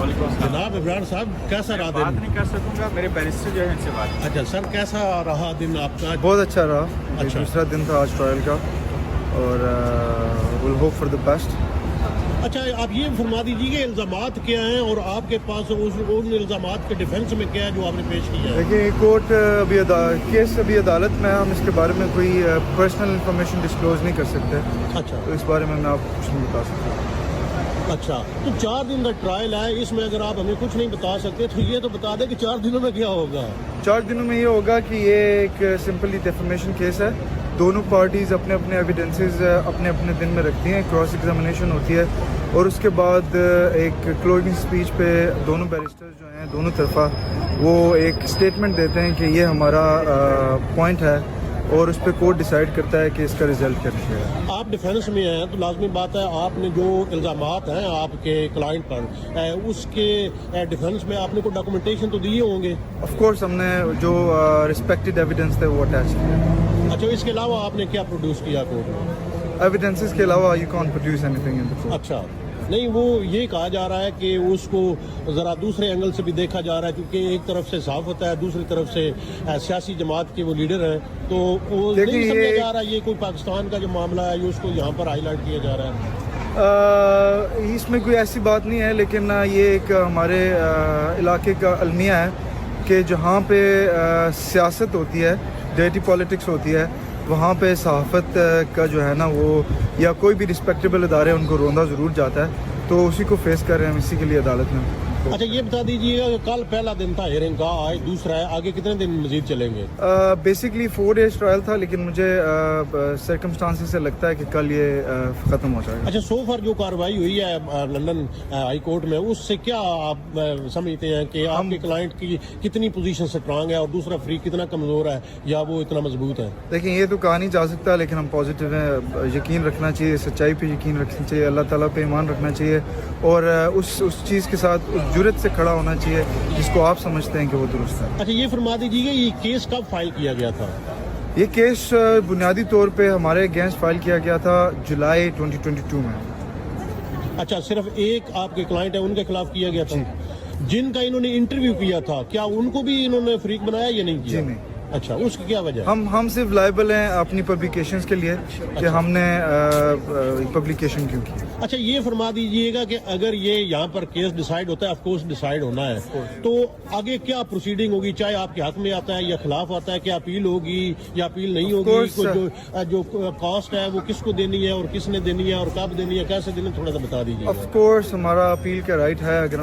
वालेकुम अस्सलाम। जनाब इमरान साहब कैसा रहा बात दिन? नहीं कर सकूंगा, मेरे बैरिस्टर जो है इनसे बात। अच्छा सर, कैसा रहा दिन आपका? बहुत अच्छा रहा। अच्छा। दूसरा दिन था आज ट्रायल का और will hope for the best. अच्छा, आप ये फरमा दीजिए कि इल्ज़ामात क्या हैं और आपके पास उन इल्ज़ामात के डिफेंस में क्या है जो आपने पेश किया है? देखिए कोर्ट केस अभी अदालत में है, हम इसके बारे में कोई पर्सनल इंफॉर्मेशन डिस्क्लोज नहीं कर सकते, अच्छा तो इस बारे में मैं आपको कुछ नहीं बता सकता। अच्छा, तो 4 दिन का ट्रायल है, इसमें अगर आप हमें कुछ नहीं बता सकते तो ये तो बता दें कि 4 दिनों में क्या होगा? 4 दिनों में ये होगा कि ये एक सिंपली डिफेमेशन केस है। दोनों पार्टीज़ अपने अपने एविडेंसेस अपने अपने दिन में रखती हैं, क्रॉस एग्जामिनेशन होती है और उसके बाद एक क्लोजिंग स्पीच पे दोनों बैरिस्टर्स जो हैं दोनों तरफा वो एक स्टेटमेंट देते हैं कि ये हमारा पॉइंट है और उस पर कोर्ट डिसाइड करता है कि इसका रिजल्ट क्या निकलेगा। आप डिफेंस में हैं तो लाजमी बात है आपने जो इल्ज़ामात हैं आपके क्लाइंट पर उसके डिफेंस में आपने कोई डॉक्यूमेंटेशन तो दिए होंगे? ऑफ कोर्स हमने जो रिस्पेक्टेड एविडेंस थे वो अटैच किया। अच्छा, इसके अलावा आपने क्या प्रोड्यूस किया कोर्ट में? एविडेंसेस के अलावा you can't produce anything in the court. अच्छा, नहीं वो ये कहा जा रहा है कि उसको ज़रा दूसरे एंगल से भी देखा जा रहा है, क्योंकि एक तरफ से सहाफ़त है, दूसरी तरफ से सियासी जमात के वो लीडर हैं, तो वो देखिए नहीं समझा ये- जा रहा है ये कोई पाकिस्तान का जो मामला है ये उसको यहाँ पर हाईलाइट किया जा रहा है। इसमें कोई ऐसी बात नहीं है, लेकिन ये एक हमारे इलाके का अलमिया है कि जहाँ पे सियासत होती है, डर्टी पॉलिटिक्स होती है, वहाँ पे सहाफ़त का जो है ना वो या कोई भी रिस्पेक्टेबल अदारे उनको रोंदा ज़रूर जाता है, तो उसी को फेस कर रहे हैं हम इसी के लिए अदालत में। अच्छा, ये बता दीजिएगा कि कल पहला दिन था हियरिंग का, आज दूसरा है, आगे कितने दिन मजीद चलेंगे? बेसिकली 4 डेज ट्रायल था, लेकिन मुझे सर्कमस्टांसेस से लगता है कि कल ये ख़त्म हो जाएगा। अच्छा, सो फार जो कार्रवाई हुई है लंदन हाई कोर्ट में, उससे क्या आप समझते हैं कि आपके क्लाइंट की कितनी पोजीशन स्ट्रांग है और दूसरा फ्री कितना कमज़ोर है या वो इतना मजबूत है? देखिए ये तो कहा नहीं जा सकता, लेकिन हम पॉजिटिव हैं। यकीन रखना चाहिए, सच्चाई पे यकीन रखना चाहिए, अल्लाह ताला पे ईमान रखना चाहिए और उस चीज़ के साथ उस जुर्रत से खड़ा होना चाहिए जिसको आप समझते हैं कि वो दुरुस्त है। अच्छा, ये फरमा दीजिएगा ये केस कब फाइल किया गया था? ये केस बुनियादी तौर पे हमारे अगेंस्ट फाइल किया गया था जुलाई 2022 में। अच्छा, सिर्फ एक आपके क्लाइंट है उनके खिलाफ किया गया था? जिनका इन्होंने इंटरव्यू किया था क्या उनको भी इन्होंने फ्रीक बनाया या नहीं किया? जी नहीं। अच्छा, उसकी क्या वजह? हम सिर्फ लायबल हैं अपनी पब्लिकेशंस के लिए कि हमने पब्लिकेशन क्यों की। अच्छा, ये फरमा दीजिएगा कि अगर ये यहाँ पर केस डिसाइड होता है, ऑफ कोर्स डिसाइड होना है, तो आगे क्या प्रोसीडिंग होगी? चाहे आपके हक में आता है या खिलाफ आता है, क्या अपील होगी या अपील नहीं होगी? course, जो कॉस्ट है वो किसको देनी है और किसने देनी है और कब देनी है, कैसे देनी है, थोड़ा सा बता दीजिए। ऑफ कोर्स हमारा अपील का राइट है। अगर